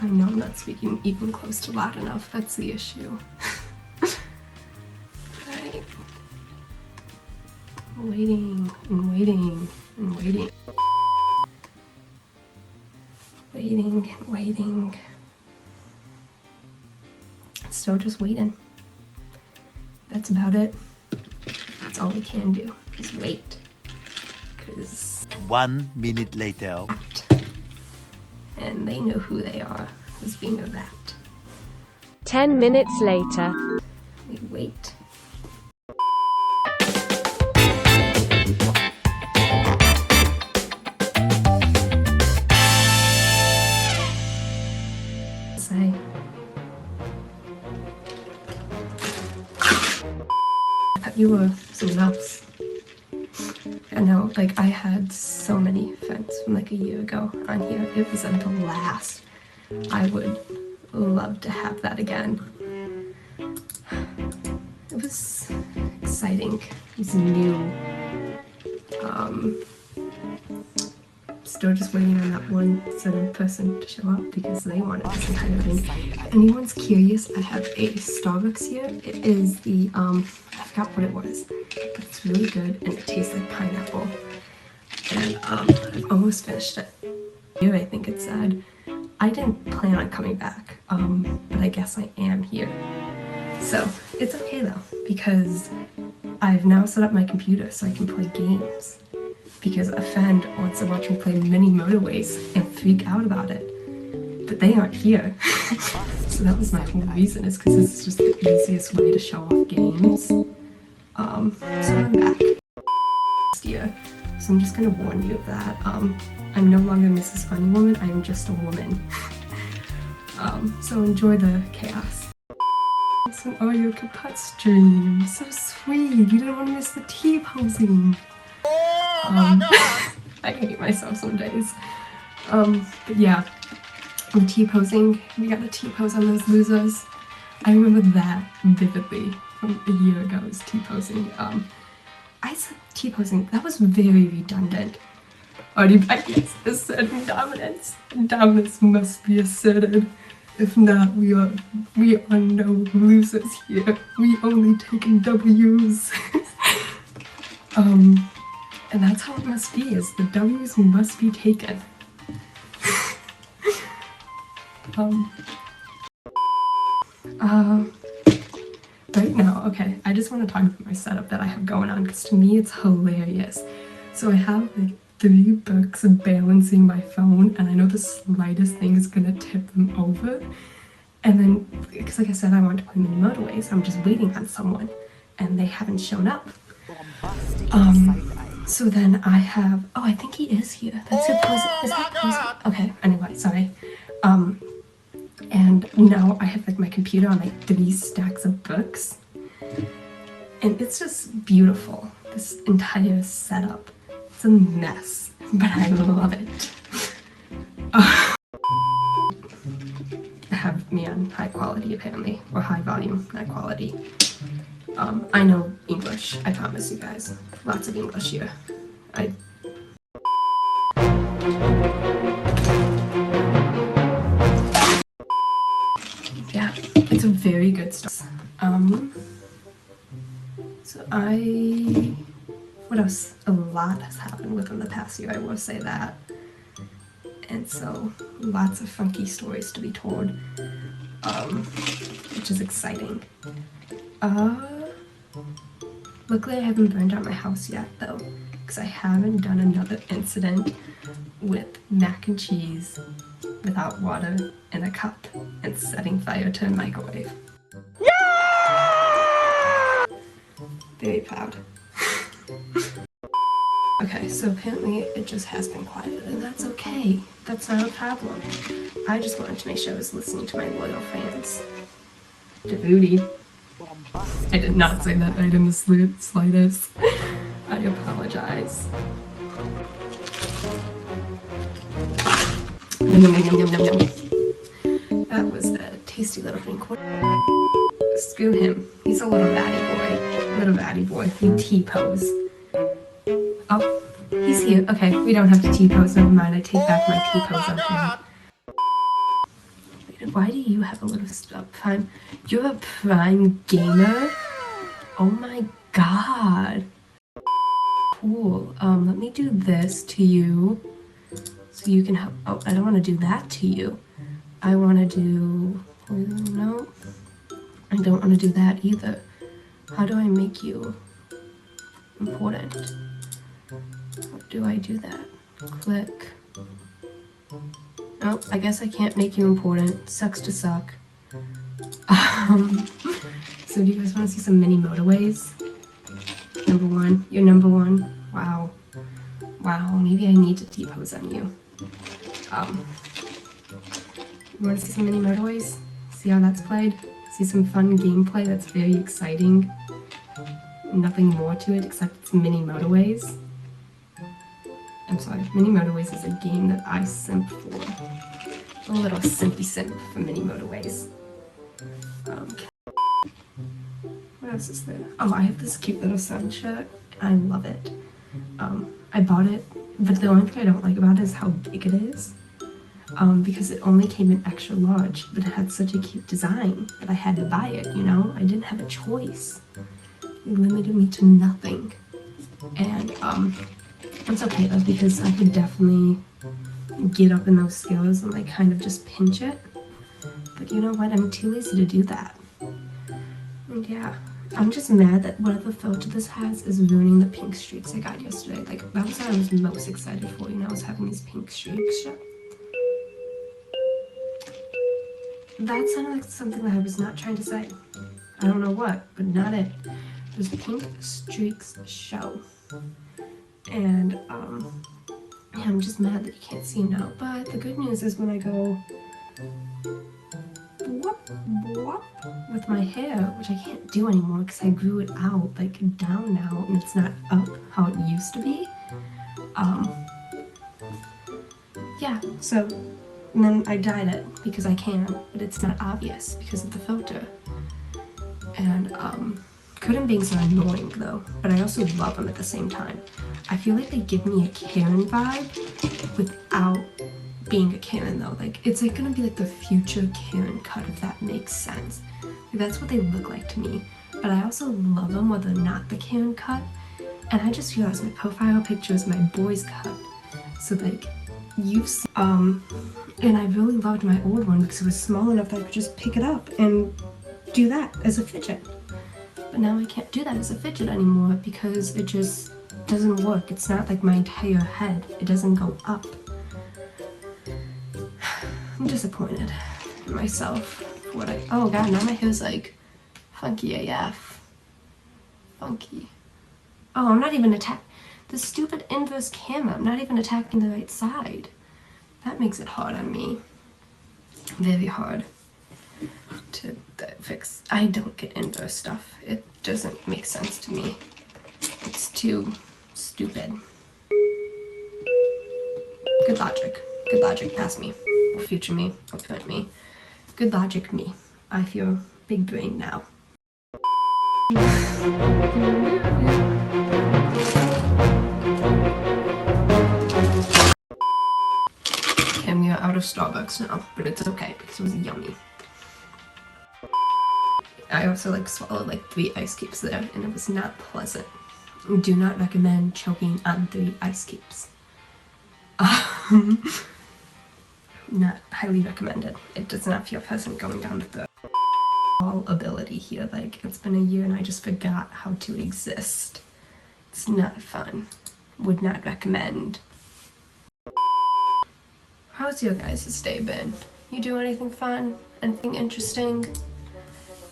I know I'm not speaking even close to loud enough. That's the issue. Right. I'm waiting and waiting and waiting. Waiting and waiting. Still just waiting. That's about it. That's all we can do, is wait. 'Cause 1 minute later. and they know who they are as being a rat. 10 minutes later. We wait. Say. I thought you were someone else. I know, like, I had so many friends from like a year ago on here. It was a blast. I would love to have that again. It was exciting. It was new. Still just waiting on that one certain person to show up because they wanted this entire thing. If anyone's curious, I have a Starbucks here. It is the, I forgot what it was, but it's really good and it tastes like pineapple. And I've almost finished it. Here, I think it said, I didn't plan on coming back, but I guess I am here. So it's okay though, because I've now set up my computer so I can play games. Because a friend wants to watch me play mini motorways and freak out about it. But they aren't here. So that was my whole reason, is because this is just the easiest way to show off games. So I'm back next year. So I'm just gonna warn you of that. I'm no longer Mrs. Funny Woman, I am just a woman. So enjoy the chaos. Some audio kaput stream. So sweet. You didn't want to miss the T-posing. I hate myself some days. But yeah, the T-posing, we got a T-pose on those losers. I remember that vividly from a year ago, was T-posing. I said T-posing, that was very redundant. Already back, yes, asserting dominance. Dominance must be asserted. If not, we are no losers here. We only taking W's. And that's how it must be, is the W's must be taken. Right now, okay, I just want to talk about my setup that I have going on, because to me it's hilarious. So I have like 3 books balancing my phone, and I know the slightest thing is gonna tip them over. And then, because like I said, I want to play mini motorways, I'm just waiting on someone, and they haven't shown up. So then I have, oh, I think he is here. That's it. Is that okay, anyway, sorry. And now I have like my computer on like 3 stacks of books. And it's just beautiful, this entire setup. It's a mess, but I love it. I have me on high quality apparently, or high volume, high quality. I know English, I promise you guys. Lots of English here. Yeah, it's a very good start. So what else? A lot has happened within the past year, I will say that. And so, lots of funky stories to be told, which is exciting. Luckily I haven't burned down my house yet though, because I haven't done another incident with mac and cheese without water in a cup and setting fire to a microwave. Yeah! Very proud. Okay, so apparently it just has been quiet, and that's okay. That's not a problem. I just wanted to make sure I was listening to my loyal fans. Djibouti. I did not say that right in the slightest. I apologize. That was a tasty little drink. Screw him. He's a little batty boy. Little batty boy. We T-pose. Oh, he's here. Okay, we don't have to T-pose. Never mind. I take back my T-pose on him. why do you have a little prime? You're a prime gamer? Oh my god. Cool. Let me do this to you so you can help. Oh, I don't want to do that to you. I want to do, no, I don't want to do that either. How do I make you important? How do I do that? Click. Oh, I guess I can't make you important. Sucks to suck. So do you guys want to see some mini motorways? Number one. You're number one. Wow. Wow, maybe I need to depose on you. You want to see some mini motorways? See how that's played? See some fun gameplay that's very exciting? Nothing more to it except it's mini motorways. I'm sorry, mini motorways is a game that I simp for. A little simpy simp for mini motorways. What else is there? Oh, I have this cute little sun shirt. I love it. I bought it, but the only thing I don't like about it is how big it is. Because it only came in extra large, but it had such a cute design that I had to buy it, you know? I didn't have a choice. It limited me to nothing. And, it's okay though, because I could definitely get up in those skills and like kind of just pinch it. But you know what? I'm too lazy to do that. And yeah, I'm just mad that whatever filter this has is ruining the pink streaks I got yesterday. Like, that was what I was most excited for, you know, I was having these pink streaks. That sounded like something that I was not trying to say. I don't know what, but not it. There's pink streaks show. And, yeah, I'm just mad that you can't see now. But the good news is when I go whoop, whoop, with my hair, which I can't do anymore because I grew it out, like, down now, and it's not up how it used to be. Yeah, so, and then I dyed it because I can, but it's not obvious because of the filter. And, Couldn't being so annoying though, but I also love them at the same time. I feel like they give me a Karen vibe without being a Karen though. Like, it's like gonna be like the future Karen cut, if that makes sense. Like, that's what they look like to me. But I also love them when they're not the Karen cut. And I just realized my profile picture is my boy's cut. So like, you've seen, and I really loved my old one because it was small enough that I could just pick it up and do that as a fidget. But now I can't do that as a fidget anymore because it just doesn't work. It's not like my entire head. It doesn't go up. I'm disappointed in myself for what oh god, now my hair's like funky AF. Funky. Oh, I'm not even the stupid inverse camera. I'm not even attacking the right side. That makes it hard on me. Very hard to fix. I don't get inverse stuff. It doesn't make sense to me. It's too stupid. Good logic. Good logic. Pass me. Or future me. Or current me. Good logic me. I feel big brain now. Okay, we are out of Starbucks now, but it's okay because it was yummy. I also like swallowed like 3 ice cubes there and it was not pleasant. Do not recommend choking on 3 ice cubes. Not highly recommended. It does not feel pleasant going down the throat. All ability here, like it's been a year and I just forgot how to exist. It's not fun. Would not recommend. How's your guys' day been? You do anything fun? Anything interesting?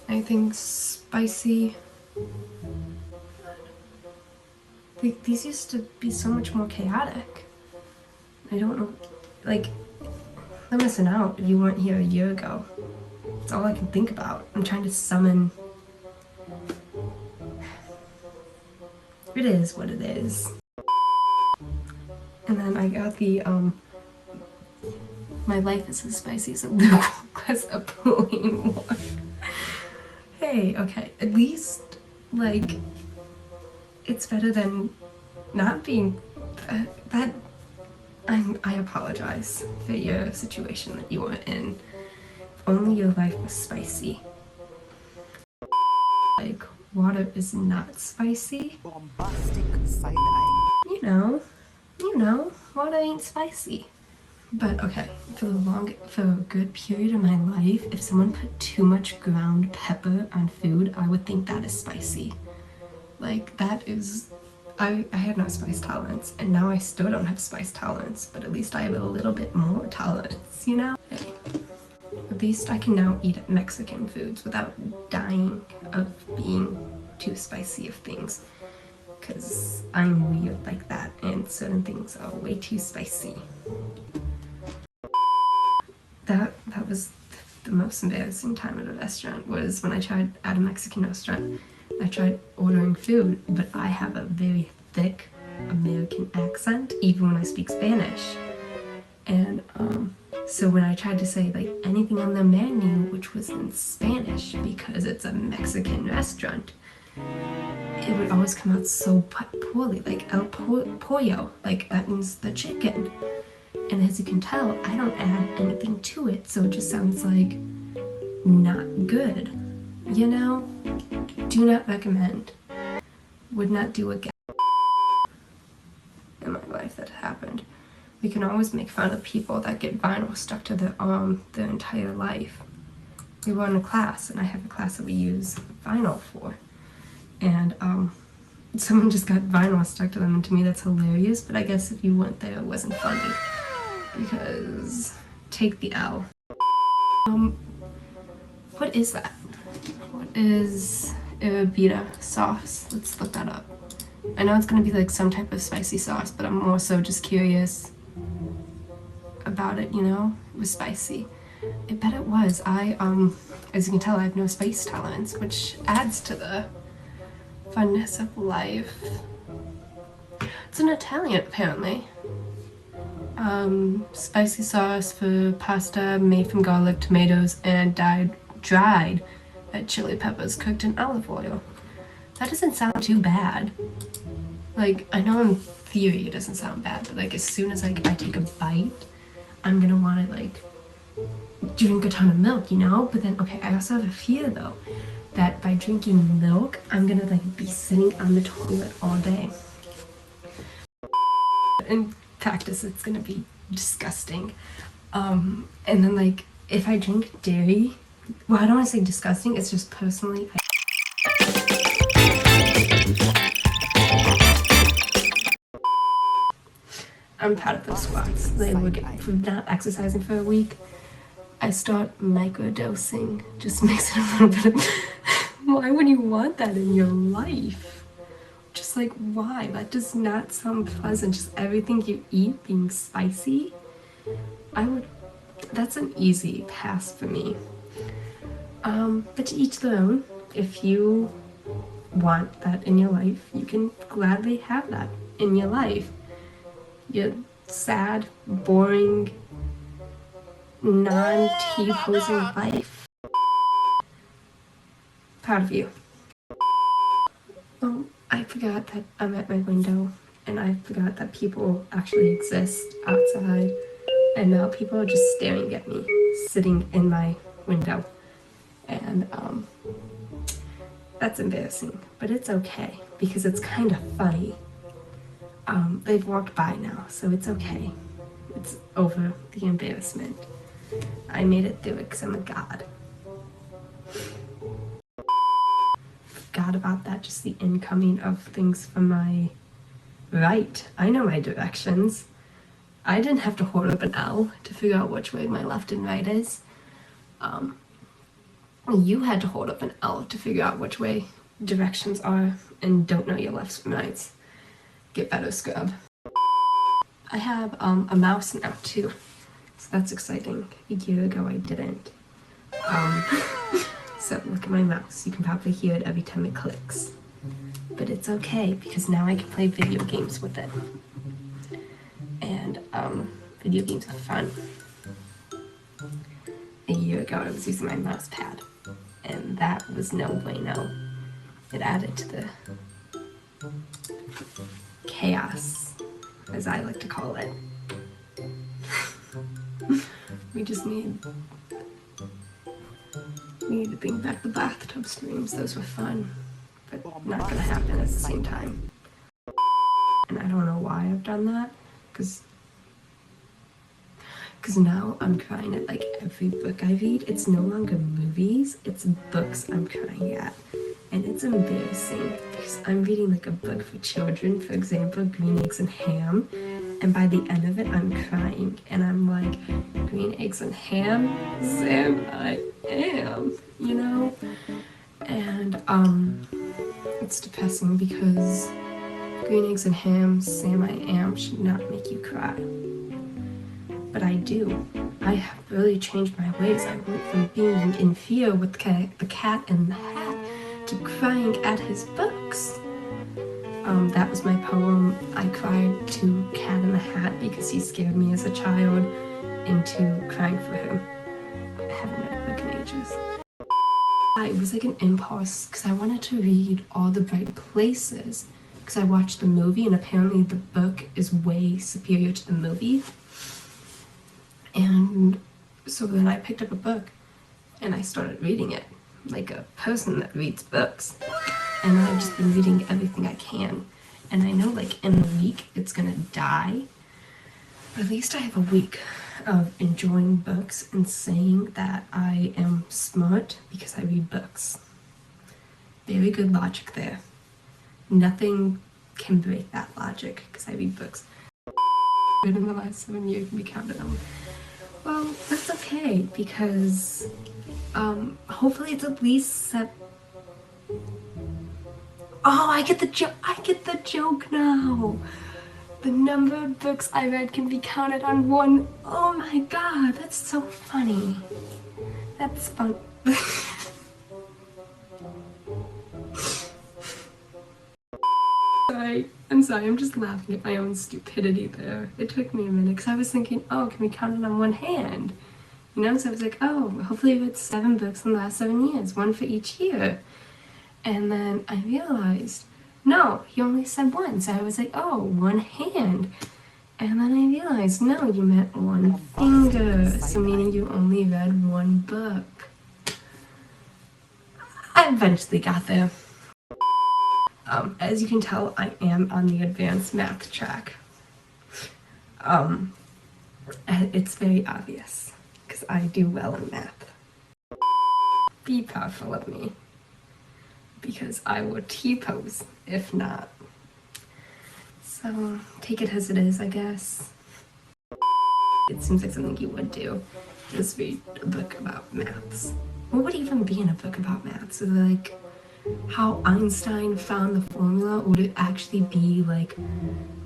Anything spicy? These used to be so much more chaotic. I don't know, like, I'm missing out if you weren't here a year ago. That's all I can think about. I'm trying to summon. It is what it is. And then I got the, my life is as spicy as a glass of boiling water. Hey, okay, at least, like, it's better than not being, I apologize for your situation that you were in. only your life was spicy. Like, water is not spicy. Bombastic side eye. You know, water ain't spicy. But okay, for a good period of my life, if someone put too much ground pepper on food, I would think that is spicy. Like, that is... I had no spice tolerance, and now I still don't have spice tolerance, but at least I have a little bit more tolerance, you know? Hey, at least I can now eat Mexican foods without dying of being too spicy of things. Because I'm weird like that, and certain things are way too spicy. That was the most embarrassing time at a restaurant, was when I tried at a Mexican restaurant. I tried ordering food, but I have a very thick American accent, even when I speak Spanish. And so when I tried to say like anything on the menu, which was in Spanish because it's a Mexican restaurant, it would always come out so poorly, like el pollo, like that means the chicken. And as you can tell, I don't add anything to it, so it just sounds like not good. You know? Do not recommend. Would not do again. In my life that happened. We can always make fun of people that get vinyl stuck to their arm their entire life. We were in a class, and I have a class that we use vinyl for. And someone just got vinyl stuck to them, and to me that's hilarious, but I guess if you weren't there, it wasn't funny. Because take the L. What is that? What is Arabita sauce? Let's look that up. I know it's gonna be like some type of spicy sauce, but I'm more so just curious about it, you know? It was spicy. I bet it was. As you can tell, I have no spice tolerance, which adds to the funness of life. It's an Italian, apparently. Spicy sauce for pasta made from garlic, tomatoes, and dried red chili peppers cooked in olive oil. That doesn't sound too bad. Like, I know in theory it doesn't sound bad, but like as soon as like I take a bite, I'm gonna want to like drink a ton of milk, you know? But then, okay, I also have a fear though, that by drinking milk, I'm gonna like be sitting on the toilet all day. In practice, it's gonna be disgusting. And then like, if I drink dairy, well, I don't want to say disgusting, it's just personally, I'm proud of those squats. They were good. For not exercising for a week, I start microdosing. Just makes it a little bit of... Why would you want that in your life? Just like, why? That does not sound pleasant. Just everything you eat being spicy. That's an easy pass for me. But to each their own. If you want that in your life, you can gladly have that in your life. Your sad, boring, non-tea-posing life. Proud of you. Oh, I forgot that I'm at my window, and I forgot that people actually exist outside, and now people are just staring at me, sitting in my window, and that's embarrassing, but it's okay, because it's kind of funny. They've walked by now, so it's okay. It's over the embarrassment. I made it through it because I'm a god. Forgot about that, just the incoming of things from my right. I know my directions. I didn't have to hold up an L to figure out which way my left and right is. You had to hold up an L to figure out which way directions are and don't know your lefts from rights. Get better, scrub. I have a mouse now too, so that's exciting. A year ago I didn't. So look at my mouse. You can probably hear it every time it clicks. But it's okay, because now I can play video games with it. And video games are fun. A year ago I was using my mouse pad, and that was no bueno. It added to the chaos, as I like to call it. We just need We need to bring back the bathtub streams. Those were fun, but not gonna happen at the same time. And I don't know why I've done that, because now I'm crying at like every book I read. It's no longer movies, it's books I'm crying at. And it's embarrassing because I'm reading like a book for children, for example, Green Eggs and Ham. And by the end of it, I'm crying. And I'm like, green eggs and ham? Sam, I am, you know? And it's depressing because green eggs and ham, Sam, I am should not make you cry. But I do. I have really changed my ways. I went from being in fear with the cat in the hat to crying at his books. That was my poem. I cried to Cat in the Hat because he scared me as a child into crying for him. I haven't read a book in ages. It was like an impulse because I wanted to read All the Bright Places because I watched the movie and apparently the book is way superior to the movie. And so then I picked up a book and I started reading it like a person that reads books. And I've just been reading everything I can. And I know like in a week it's gonna die. But at least I have a week of enjoying books and saying that I am smart because I read books. Very good logic there. Nothing can break that logic because I read books. In the last 7 years can be counted on. Well, that's okay because hopefully it's at least Oh, I get the joke. I get the joke now. The number of books I read can be counted on one. Oh my god, that's so funny. That's fun. I'm sorry, I'm just laughing at my own stupidity there. It took me a minute because I was thinking, oh, can we count it on one hand? You know, so I was like, oh, hopefully I've read 7 books in the last 7 years, one for each year. And then I realized, no, he only said one. So I was like, oh, one hand. And then I realized, no, you meant one finger. So meaning you only read one book. I eventually got there. As you can tell, I am on the advanced math track. It's very obvious, because I do well in math. Be proudful of me, because I would T-pose if not. So, take it as it is, I guess. It seems like something you would do, just read a book about maths. What would even be in a book about maths? Is it like how Einstein found the formula, or would it actually be like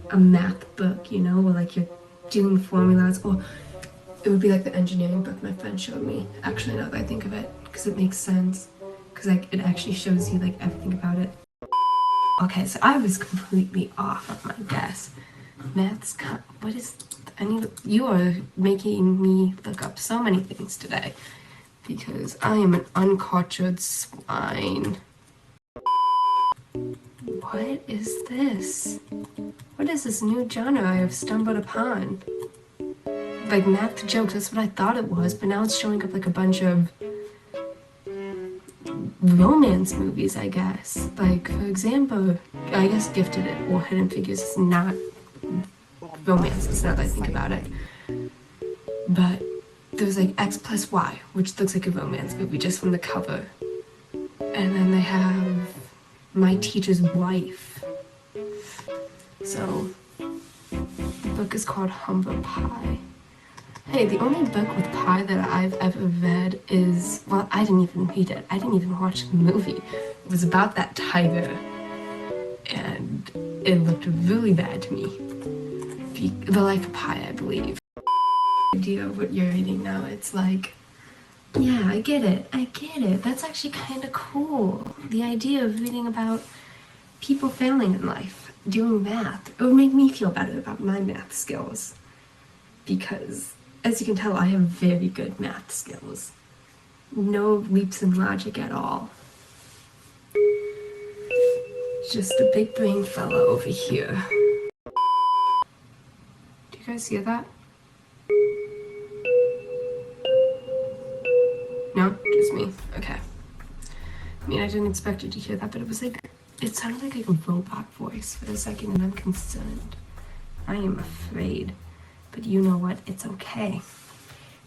a math book, you know, where like you're doing formulas, or it would be like the engineering book my friend showed me, actually, now that I think of it, because it makes sense, because like it actually shows you like everything about it. Okay, so I was completely off of my guess. Maths, what is, you are making me look up so many things today, because I am an uncultured swine. What is this? What is this new genre I have stumbled upon? Like math jokes, that's what I thought it was, but now it's showing up like a bunch of romance movies, I guess. Like, for example, I guess Gifted It or Hidden Figures is not romances now that I think about it. But there's like X plus Y, which looks like a romance movie just from the cover. And then they have My Teacher's Wife. So, the book is called Humble Pie. Hey, the only book with pie that I've ever read is, well, I didn't even read it. I didn't even watch the movie. It was about that tiger. And it looked really bad to me. The Life of Pi, I believe. The idea of what you're reading now, it's like, yeah, I get it. I get it. That's actually kind of cool. The idea of reading about people failing in life, doing math. It would make me feel better about my math skills. Because, as you can tell, I have very good math skills. No leaps in logic at all. Just a big brain fella over here. Do you guys hear that? No? Just me. Okay. I mean, I didn't expect you to hear that, but it was like, it sounded like a robot voice for a second, and I'm concerned. I am afraid. But you know what? It's okay.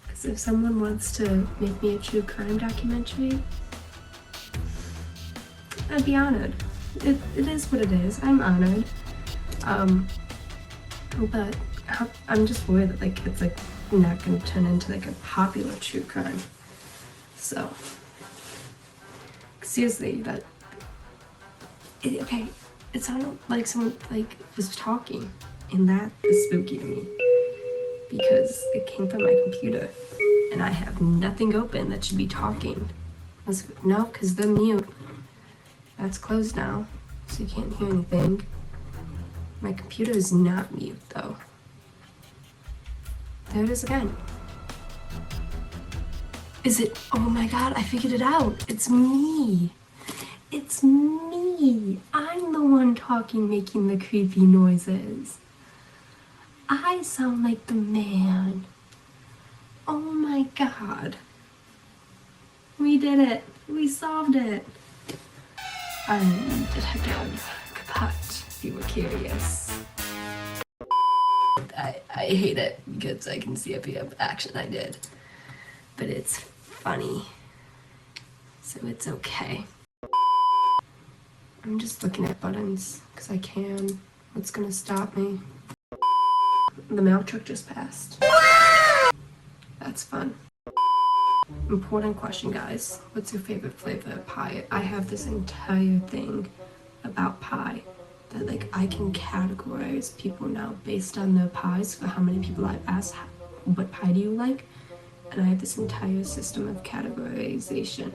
Because if someone wants to make me a true crime documentary, I'd be honored. It is what it is. I'm honored. But I'm just worried that like it's like not gonna turn into like a popular true crime. So seriously, okay, it sounded like someone like was talking, and that is spooky to me because it came from my computer, and I have nothing open that should be talking. No, because they're mute. That's closed now, so you can't hear anything. My computer is not mute though. There it is again. Is it? Oh my god, I figured it out. It's me. It's me. I'm the one talking, making the creepy noises. I sound like the man. Oh my god. We did it. We solved it. I'm Detective Kapat, if you were curious. I hate it because I can see every action I did. But it's funny. So it's okay. I'm just looking at buttons because I can. What's gonna stop me? The mail truck just passed. That's fun. Important question, guys. What's your favorite flavor of pie? I have this entire thing about pie that like I can categorize people now based on their pies for how many people I've asked, what pie do you like? And I have this entire system of categorization.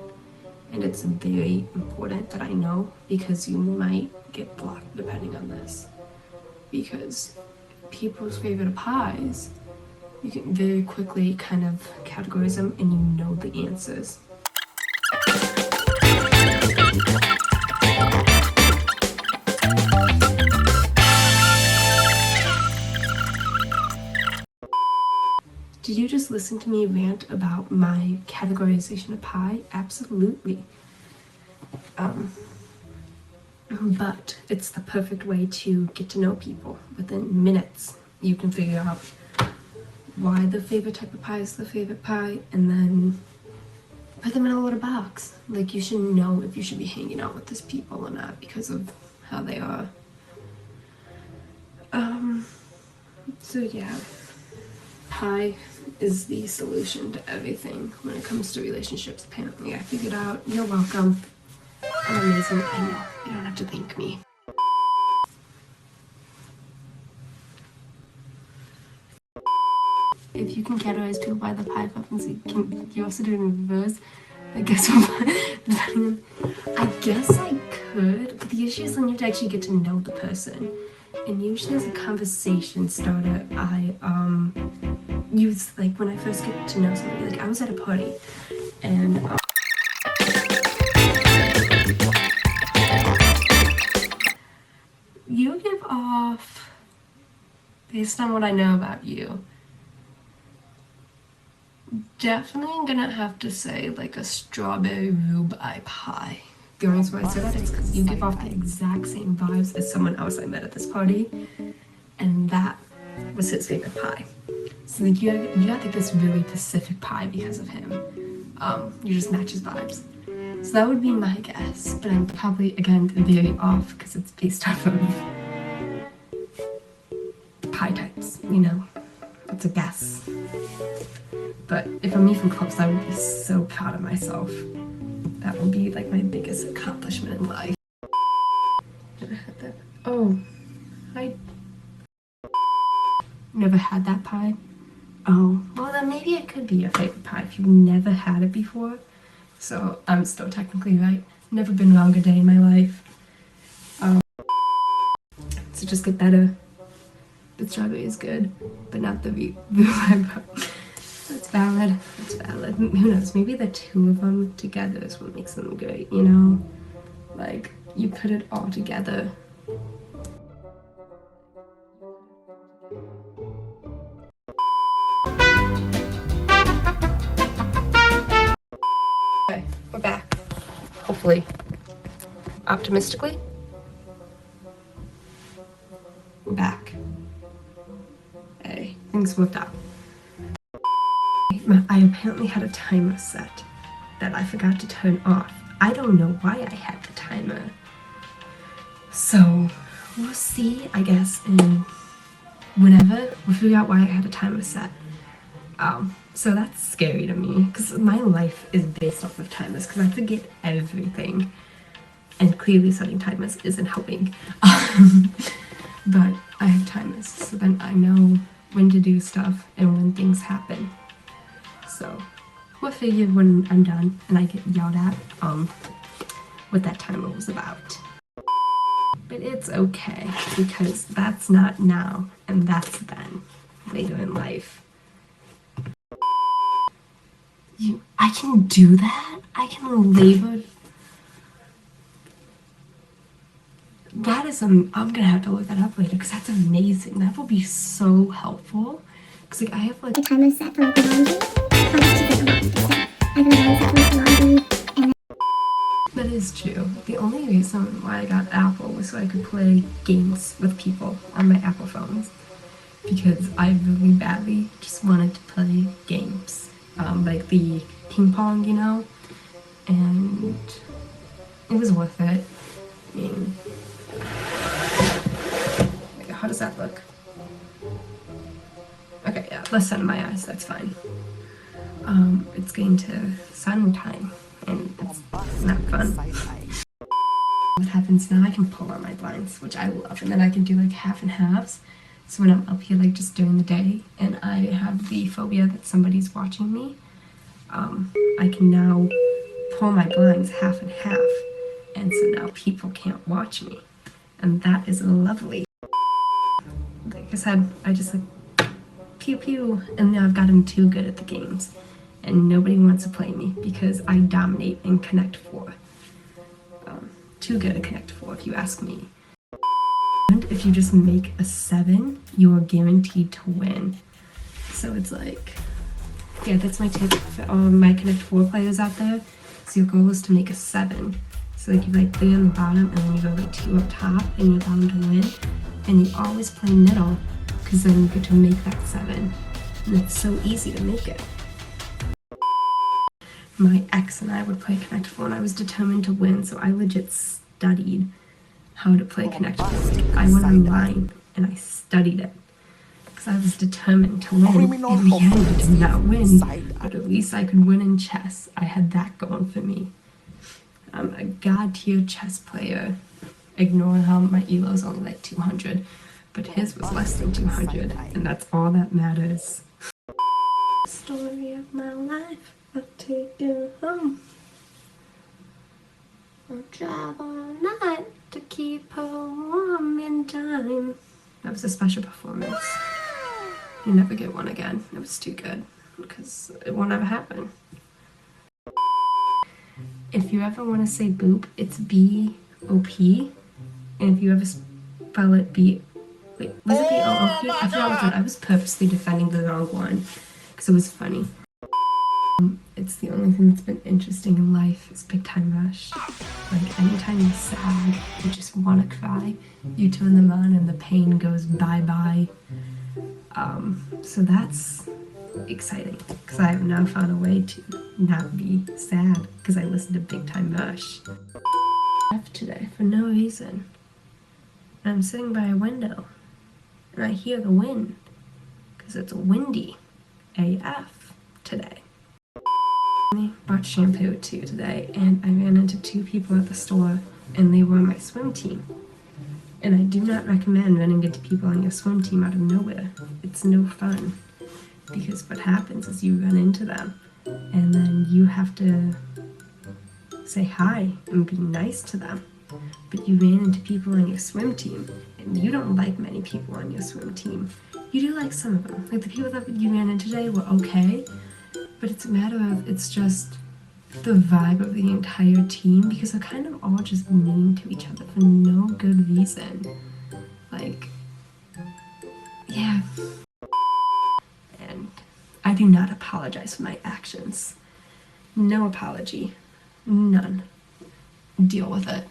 And it's very important that I know because you might get blocked depending on this. Because people's favorite pies, you can very quickly kind of categorize them and you know the answers. Did you just listen to me rant about my categorization of pie? Absolutely. But it's the perfect way to get to know people. Within minutes, you can figure out why the favorite type of pie is the favorite pie, and then put them in a little box. Like, you should know if you should be hanging out with these people or not because of how they are. So yeah, pie is the solution to everything when it comes to relationships, apparently. I figured out. You're welcome. I'm amazing. I know. You don't have to thank me. If you can categorize people by the pie preference, can you also do it in reverse? I guess I could, but the issue is when you have to actually get to know the person. And usually as a conversation starter, I use, like, when I first get to know somebody, like I was at a party and you give off, based on what I know about you, definitely gonna have to say like a strawberry rhubarb pie. The only reason why I say that is because you give off the exact same vibes as someone else I met at this party, and that was his favorite pie. So like you have like this really specific pie because of him. You just match his vibes. So that would be my guess, but I'm probably again very off because it's based off of pie types. You know, it's a guess. But if I'm even close, I would be so proud of myself. That would be like my biggest accomplishment in life. Never had that. Oh, I never had that pie. Oh, well then maybe it could be your favorite pie if you've never had it before. So I'm still technically right. Never been wrong a day in my life. So just get better. The strawberry is good, but not the rhubarb. That's valid. That's valid. Who knows? Maybe the two of them together is what makes them great, you know? Like, you put it all together. hopefully. Optimistically. We're back. Hey, things worked out. I apparently had a timer set that I forgot to turn off. I don't know why I had the timer. So, we'll see, I guess, in whenever we'll figure out why I had a timer set. So that's scary to me, because my life is based off of timers, because I forget everything. And clearly setting timers isn't helping. But I have timers, so then I know when to do stuff and when things happen. So we'll figure when I'm done and I get yelled at what that timer was about. But it's okay, because that's not now and that's then, later in life. I can do that? I can labor. That is I'm gonna have to look that up later, because that's amazing. That will be so helpful. Because like I have like a timer set for like laundry. I have a timer set for like laundry. That is true. The only reason why I got Apple was so I could play games with people on my Apple phones. Because I really badly just wanted to play games. Like the ping pong, you know? And it was worth it. I mean, how does that look? Okay, yeah, less sun in my eyes, that's fine. It's getting to sun time, and it's not fun. What happens now, I can pull on my blinds, which I love, and then I can do like half and halves. So when I'm up here like just during the day, and I have the phobia that somebody's watching me, I can now pull my blinds half and half, and so now people can't watch me, and that is lovely. Like I said, I just like pew pew, and now I've gotten too good at the games, and nobody wants to play me because I dominate in Connect 4. Too good at Connect 4 if you ask me. And if you just make a 7, you are guaranteed to win. So it's like, yeah, that's my tip for all my Connect 4 players out there. So your goal is to make a 7. So like you like 3 on the bottom, and then you go like 2 up top, and you're bound to win. And you always play middle, because then you get to make that 7. And it's so easy to make it. My ex and I would play Connect 4, and I was determined to win, so I legit studied how to play Connect 4. Like, I went online and I studied it, because I was determined to win. In the end, I did not win, but at least I could win in chess. I had that going for me. I'm a god tier chess player. Ignore how my elo is only like 200, but his was less than 200, and that's all that matters. Story of my life, I'll take you home. I'll drive all night to keep her warm in time. That was a special performance. You never get one again. It was too good, because it won't ever happen. If you ever want to say boop, it's B-O-P. And if you ever spell it B... Wait, was it B-O-O-P? I forgot what that. I was purposely defending the wrong one, because it was funny. It's the only thing that's been interesting in life is Big Time Rush. Like, anytime you're sad, you just want to cry, you turn them on and the pain goes bye-bye. So that's exciting, because I have now found a way to not be sad, because I listen to Big Time Rush. Today, for no reason. And I'm sitting by a window, and I hear the wind, because it's windy AF today. I bought shampoo too today, and I ran into 2 people at the store, and they were on my swim team. And I do not recommend running into people on your swim team out of nowhere. It's no fun, because what happens is you run into them, and then you have to say hi and be nice to them. But you ran into people on your swim team, and you don't like many people on your swim team. You do like some of them. Like the people that you ran into today were okay, but it's a matter of, it's just the vibe of the entire team, because they're kind of all just mean to each other for no good reason. Like, yeah. And I do not apologize for my actions. No apology. None. deal with it.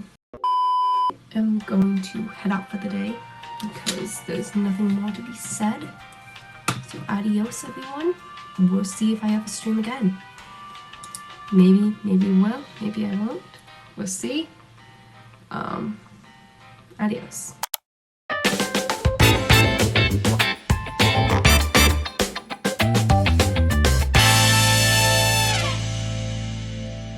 I'm going to head out for the day because there's nothing more to be said. So adios, everyone. We'll see if I ever stream again. Maybe I will, maybe I won't. We'll see. Adios.